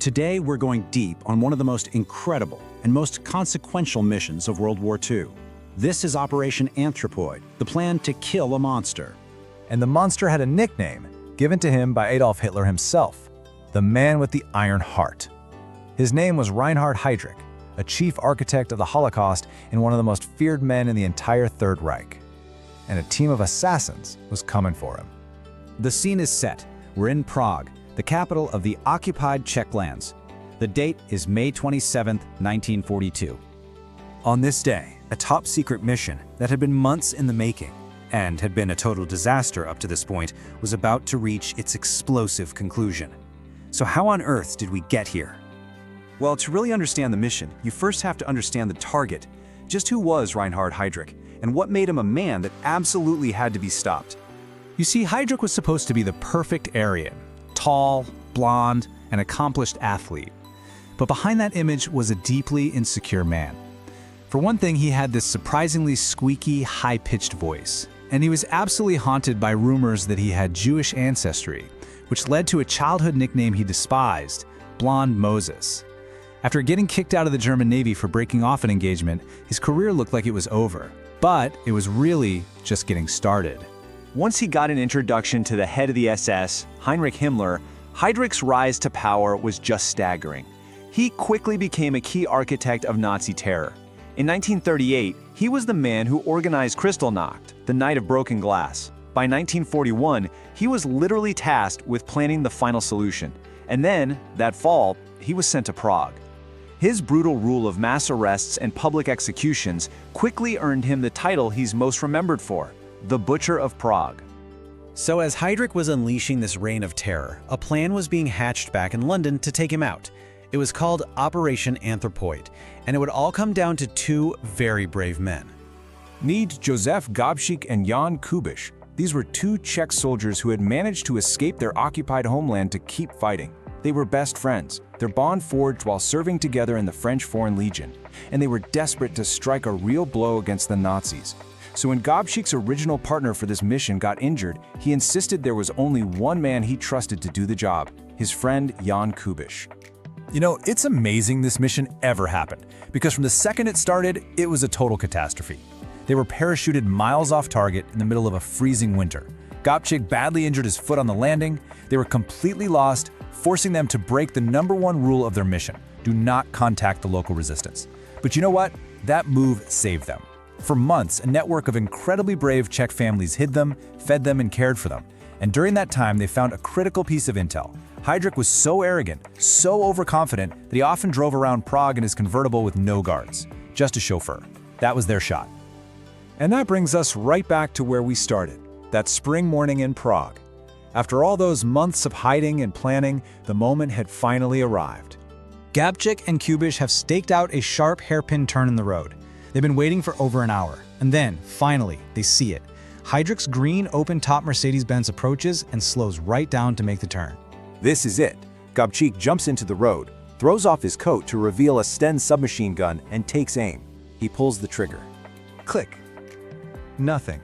Today, we're going deep on one of the most incredible and most consequential missions of World War II. This is Operation Anthropoid, the plan to kill a monster. And the monster had a nickname given to him by Adolf Hitler himself, the man with the Iron Heart. His name was Reinhard Heydrich, a chief architect of the Holocaust and one of the most feared men in the entire Third Reich. And a team of assassins was coming for him. The scene is set. We're in Prague, the capital of the occupied Czech lands. The date is May 27, 1942. On this day, a top-secret mission that had been months in the making and had been a total disaster up to this point was about to reach its explosive conclusion. So how on earth did we get here? Well, to really understand the mission, you first have to understand the target. Just who was Reinhard Heydrich, and what made him a man that absolutely had to be stopped? You see, Heydrich was supposed to be the perfect Aryan. Tall, blonde, and accomplished athlete. But behind that image was a deeply insecure man. For one thing, he had this surprisingly squeaky, high-pitched voice. And he was absolutely haunted by rumors that he had Jewish ancestry, which led to a childhood nickname he despised, Blonde Moses. After getting kicked out of the German Navy for breaking off an engagement, his career looked like it was over. But it was really just getting started. Once he got an introduction to the head of the SS, Heinrich Himmler, Heydrich's rise to power was just staggering. He quickly became a key architect of Nazi terror. In 1938, he was the man who organized Kristallnacht, the Night of Broken Glass. By 1941, he was literally tasked with planning the final solution. And then, that fall, he was sent to Prague. His brutal rule of mass arrests and public executions quickly earned him the title he's most remembered for, the Butcher of Prague. So as Heydrich was unleashing this reign of terror, a plan was being hatched back in London to take him out. It was called Operation Anthropoid, and it would all come down to two very brave men. Meet Josef Gabčík and Jan Kubiš. These were two Czech soldiers who had managed to escape their occupied homeland to keep fighting. They were best friends, their bond forged while serving together in the French Foreign Legion, and they were desperate to strike a real blow against the Nazis. So when Gabčík's original partner for this mission got injured, he insisted there was only one man he trusted to do the job, his friend Jan Kubiš. You know, it's amazing this mission ever happened, because from the second it started, it was a total catastrophe. They were parachuted miles off target in the middle of a freezing winter. Gabčík badly injured his foot on the landing. They were completely lost, forcing them to break the #1 rule of their mission: do not contact the local resistance. But you know what? That move saved them. For months, a network of incredibly brave Czech families hid them, fed them, and cared for them. And during that time, they found a critical piece of intel. Heydrich was so arrogant, so overconfident, that he often drove around Prague in his convertible with no guards, just a chauffeur. That was their shot. And that brings us right back to where we started, that spring morning in Prague. After all those months of hiding and planning, the moment had finally arrived. Gabčík and Kubiš have staked out a sharp hairpin turn in the road. They've been waiting for over an hour, and then, finally, they see it. Heydrich's green open-top Mercedes-Benz approaches and slows right down to make the turn. This is it. Gabčík jumps into the road, throws off his coat to reveal a Sten submachine gun, and takes aim. He pulls the trigger. Click. Nothing.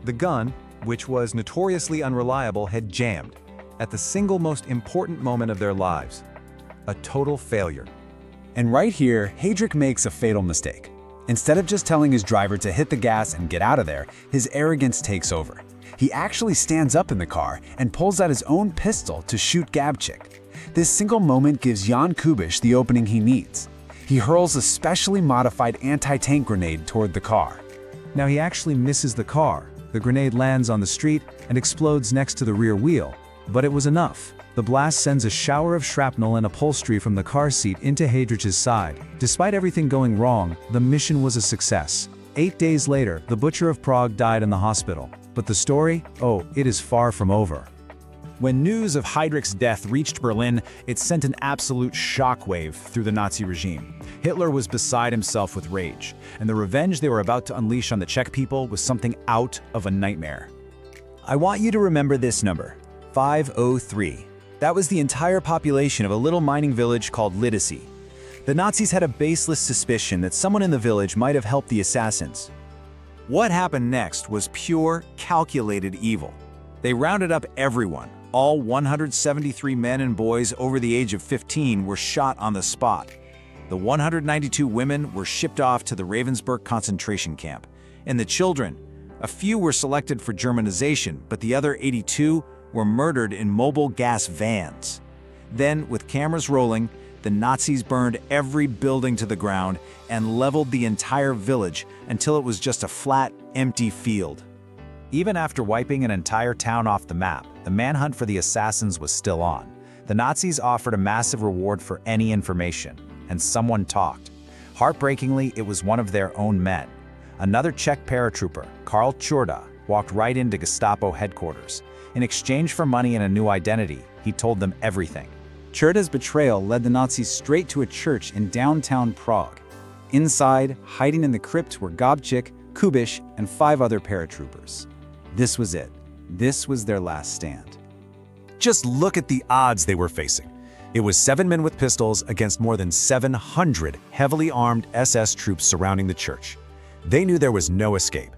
The gun, which was notoriously unreliable, had jammed at the single most important moment of their lives. A total failure. And right here, Heydrich makes a fatal mistake. Instead of just telling his driver to hit the gas and get out of there, his arrogance takes over. He actually stands up in the car and pulls out his own pistol to shoot Gabčík. This single moment gives Jan Kubiš the opening he needs. He hurls a specially modified anti-tank grenade toward the car. Now he actually misses the car. The grenade lands on the street and explodes next to the rear wheel. But it was enough. The blast sends a shower of shrapnel and upholstery from the car seat into Heydrich's side. Despite everything going wrong, the mission was a success. 8 days later, the Butcher of Prague died in the hospital. But the story? Oh, it is far from over. When news of Heydrich's death reached Berlin, it sent an absolute shockwave through the Nazi regime. Hitler was beside himself with rage, and the revenge they were about to unleash on the Czech people was something out of a nightmare. I want you to remember this number, 503. That was the entire population of a little mining village called Lidice. The Nazis had a baseless suspicion that someone in the village might have helped the assassins. What happened next was pure, calculated evil. They rounded up everyone, All 173 men and boys over the age of 15 were shot on the spot. The 192 women were shipped off to the Ravensbrück concentration camp, and the children, a few were selected for Germanization, but the other 82 were murdered in mobile gas vans. Then, with cameras rolling, the Nazis burned every building to the ground and leveled the entire village until it was just a flat, empty field. Even after wiping an entire town off the map, the manhunt for the assassins was still on. The Nazis offered a massive reward for any information, and someone talked. Heartbreakingly, it was one of their own men. Another Czech paratrooper, Karl Čurda, walked right into Gestapo headquarters. In exchange for money and a new identity, he told them everything. Čurda's betrayal led the Nazis straight to a church in downtown Prague. Inside, hiding in the crypt were Gabčík, Kubiš, and 5 other paratroopers. This was it. This was their last stand. Just look at the odds they were facing. It was 7 men with pistols against more than 700 heavily armed SS troops surrounding the church. They knew there was no escape,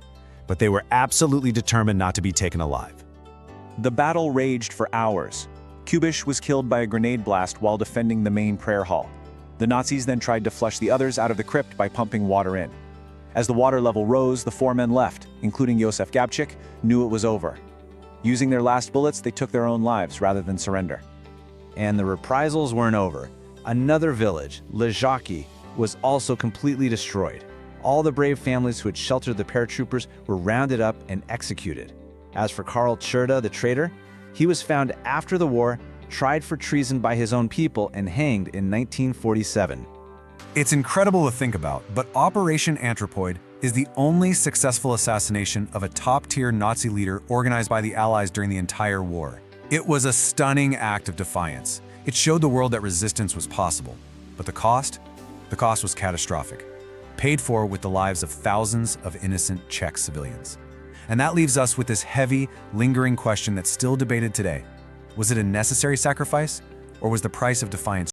but they were absolutely determined not to be taken alive. The battle raged for hours. Kubiš was killed by a grenade blast while defending the main prayer hall. The Nazis then tried to flush the others out of the crypt by pumping water in. As the water level rose, the 4 men left, including Josef Gabčík, knew it was over. Using their last bullets, they took their own lives rather than surrender. And the reprisals weren't over. Another village, Ležáky, was also completely destroyed. All the brave families who had sheltered the paratroopers were rounded up and executed. As for Karl Čurda, the traitor, he was found after the war, tried for treason by his own people, and hanged in 1947. It's incredible to think about, but Operation Anthropoid is the only successful assassination of a top-tier Nazi leader organized by the Allies during the entire war. It was a stunning act of defiance. It showed the world that resistance was possible. But the cost? The cost was catastrophic, paid for with the lives of thousands of innocent Czech civilians. And that leaves us with this heavy, lingering question that's still debated today. Was it a necessary sacrifice, or was the price of defiance